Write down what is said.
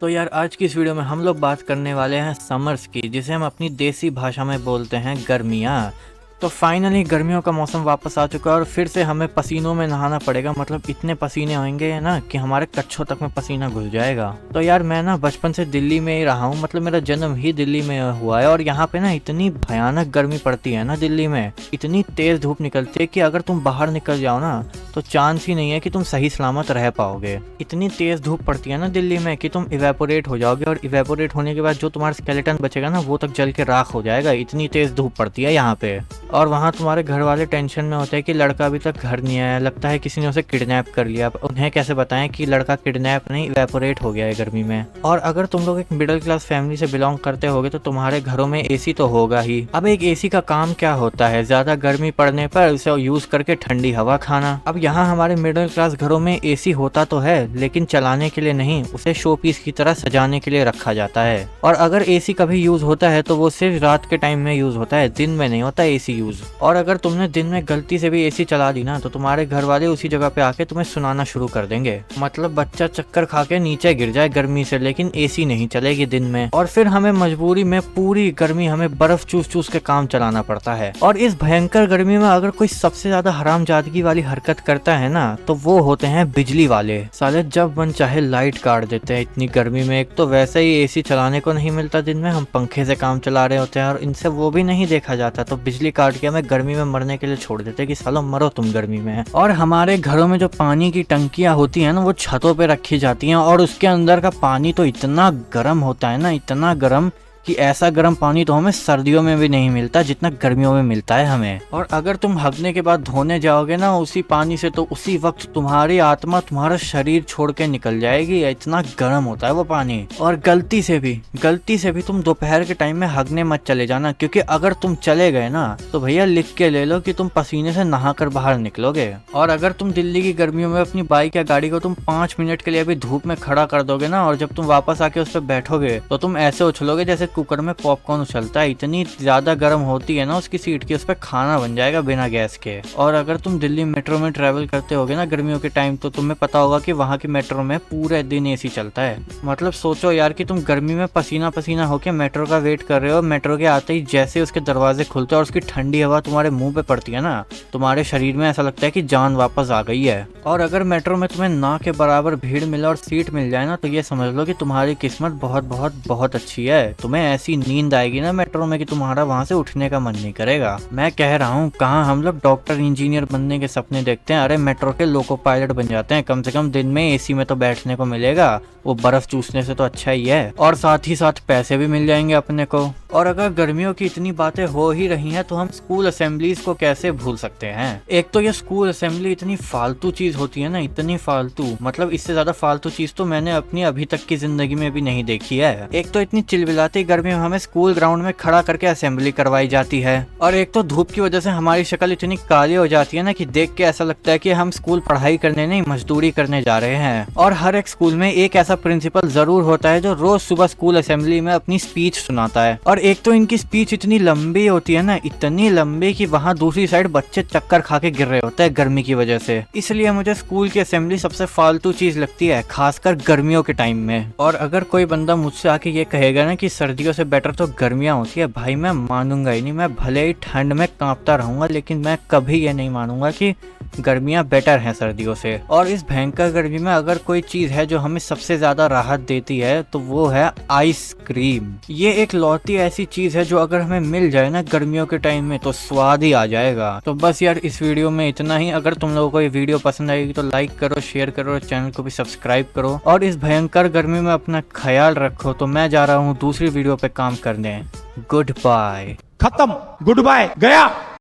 तो यार आज की इस वीडियो में हम लोग बात करने वाले हैं समर्स की, जिसे हम अपनी देसी भाषा में बोलते हैं गर्मियाँ। तो फाइनली गर्मियों का मौसम वापस आ चुका है और फिर से हमें पसीनों में नहाना पड़ेगा। मतलब इतने पसीने होंगे ना कि हमारे कच्छों तक में पसीना घुस जाएगा। तो यार मैं ना बचपन से दिल्ली में ही रहा हूँ, मतलब मेरा जन्म ही दिल्ली में हुआ है और यहाँ पे ना इतनी भयानक गर्मी पड़ती है ना दिल्ली में, इतनी तेज धूप निकलती है कि अगर तुम बाहर निकल जाओ ना तो चांस ही नहीं है कि तुम सही सलामत रह पाओगे। इतनी तेज धूप पड़ती है ना दिल्ली में कि तुम इवेपोरेट हो जाओगे और इवेपोरेट होने के बाद जो तुम्हारा स्केलेटन बचेगा ना वो तक जल के राख हो जाएगा। इतनी तेज धूप पड़ती है यहाँ पे। और वहाँ तुम्हारे घर वाले टेंशन में होते हैं कि लड़का अभी तक घर नहीं आया, लगता है किसी ने उसे किडनैप कर लिया। उन्हें कैसे बताएं कि लड़का किडनैप नहीं, इवेपोरेट हो गया है गर्मी में। और अगर तुम लोग एक मिडिल क्लास फैमिली से बिलोंग करते होगे तो तुम्हारे घरों में एसी तो होगा ही। अब एक एसी का काम क्या होता है, ज्यादा गर्मी पड़ने पर उसे यूज करके ठंडी हवा खाना। अब यहाँ हमारे मिडिल क्लास घरों में एसी होता तो है लेकिन चलाने के लिए नहीं, उसे शो पीस की तरह सजाने के लिए रखा जाता है। और अगर एसी कभी यूज होता है तो वो सिर्फ रात के टाइम में यूज होता है, दिन में नहीं होता एसी यूज। और अगर तुमने दिन में गलती से भी एसी चला दी ना तो तुम्हारे घर वाले उसी जगह पे आके तुम्हें सुनाना शुरू कर देंगे। मतलब बच्चा चक्कर खा के नीचे गिर जाए गर्मी से, लेकिन एसी नहीं चलेगी दिन में। और फिर हमें मजबूरी में पूरी गर्मी हमें बर्फ चूस चूस के काम चलाना पड़ता है। और इस भयंकर गर्मी में अगर कोई सबसे ज्यादा हरामजादगी वाली हरकत करता है ना तो वो होते हैं बिजली वाले। साले जब मन चाहे लाइट काट देते हैं इतनी गर्मी में। एक तो वैसे ही एसी चलाने को नहीं मिलता दिन में, हम पंखे से काम चला रहे होते हैं और इनसे वो भी नहीं देखा जाता, तो बिजली काट के हमें गर्मी में मरने के लिए छोड़ देते हैं कि सालो मरो तुम गर्मी में। और हमारे घरों में जो पानी की टंकियां होती है ना वो छतों पे रखी जाती हैं और उसके अंदर का पानी तो इतना गर्म होता है ना, इतना गर्म कि ऐसा गर्म पानी तो हमें सर्दियों में भी नहीं मिलता जितना गर्मियों में मिलता है हमें। और अगर तुम हगने के बाद धोने जाओगे ना उसी पानी से तो उसी वक्त तुम्हारी आत्मा तुम्हारा शरीर छोड़ के निकल जाएगी, इतना गर्म होता है वो पानी। और गलती से भी तुम दोपहर के टाइम में हगने मत चले जाना, क्योंकि अगर तुम चले गए ना तो भैया लिख के ले लो कि तुम पसीने से नहा कर बाहर निकलोगे। और अगर तुम दिल्ली की गर्मियों में अपनी बाइक या गाड़ी को तुम 5 मिनट के लिए भी धूप में खड़ा कर दोगे ना और जब तुम वापस आके उस पर बैठोगे तो तुम ऐसे उछलोगे जैसे कुकर में पॉपकॉर्न उछलता है। इतनी ज्यादा गर्म होती है ना उसकी सीट की, उस पर खाना बन जाएगा बिना गैस के। और अगर तुम दिल्ली मेट्रो में ट्रेवल करते होगे ना गर्मियों के टाइम तो तुम्हें पता होगा कि वहाँ की मेट्रो में पूरे दिन एसी चलता है। मतलब सोचो यार कि तुम गर्मी में पसीना पसीना होके मेट्रो का वेट कर रहे हो, मेट्रो के आते ही जैसे उसके दरवाजे खुलते हैं और उसकी ठंडी हवा तुम्हारे मुंह पे पड़ती है ना, तुम्हारे शरीर में ऐसा लगता है कि जान वापस आ गई है। और अगर मेट्रो में तुम्हें ना के बराबर भीड़ मिले और सीट मिल जाए ना तो ये समझ लो कि तुम्हारी किस्मत बहुत बहुत बहुत अच्छी है। तुम्हें ऐसी नींद आएगी ना मेट्रो में कि तुम्हारा वहां से उठने का मन नहीं करेगा। मैं कह रहा हूँ कहाँ हम लोग डॉक्टर इंजीनियर बनने के सपने देखते हैं, अरे मेट्रो के लोको पायलट बन जाते हैं। कम से कम दिन में एसी में तो बैठने को मिलेगा, वो बर्फ चूसने से तो अच्छा ही है। और साथ ही साथ पैसे भी मिल जाएंगे अपने को। और अगर गर्मियों की इतनी बातें हो ही रही हैं तो हम स्कूल असेंबलीज को कैसे भूल सकते हैं। एक तो ये स्कूल असेंबली इतनी फालतू चीज होती है ना, इतनी फालतू, मतलब इससे ज्यादा फालतू चीज तो मैंने अपनी अभी तक की जिंदगी में भी नहीं देखी है। एक तो इतनी चिलबिलाती गर्मी में हमें स्कूल ग्राउंड में खड़ा करके असेंबली करवाई जाती है और एक तो धूप की वजह से हमारी शक्ल इतनी काली हो जाती है ना कि देख के ऐसा लगता है कि हम स्कूल पढ़ाई करने नहीं मजदूरी करने जा रहे हैं। और हर एक स्कूल में एक ऐसा प्रिंसिपल जरूर होता है जो रोज सुबह स्कूल असेंबली में अपनी स्पीच सुनाता है। और एक तो इनकी स्पीच इतनी लंबी होती है ना, इतनी लंबी कि वहाँ दूसरी साइड बच्चे चक्कर खा के गिर रहे होते हैं गर्मी की वजह से। इसलिए मुझे स्कूल की असेंबली सबसे फालतू चीज लगती है, खासकर गर्मियों के टाइम में। और अगर कोई बंदा मुझसे आके ये कहेगा ना कि सर्दियों से बेटर तो गर्मियां होती है, भाई मैं मानूंगा ही नहीं। मैं भले ही ठंड में कांपता रहूंगा लेकिन मैं कभी ये नहीं मानूंगा कि गर्मियां बेटर हैं सर्दियों से। और इस भयंकर गर्मी में अगर कोई चीज है जो हमें सबसे ज्यादा राहत देती है तो वो है आइसक्रीम। ये एक लौती ऐसी चीज है जो अगर हमें मिल जाए ना गर्मियों के टाइम में तो स्वाद ही आ जाएगा। तो बस यार इस वीडियो में इतना ही। अगर तुम लोगों को ये वीडियो पसंद आएगी तो लाइक करो, शेयर करो, चैनल को भी सब्सक्राइब करो और इस भयंकर गर्मी में अपना ख्याल रखो। तो मैं जा रहा हूँ दूसरी वीडियो पे काम करने। Goodbye. खत्म, गुड बाय, गया।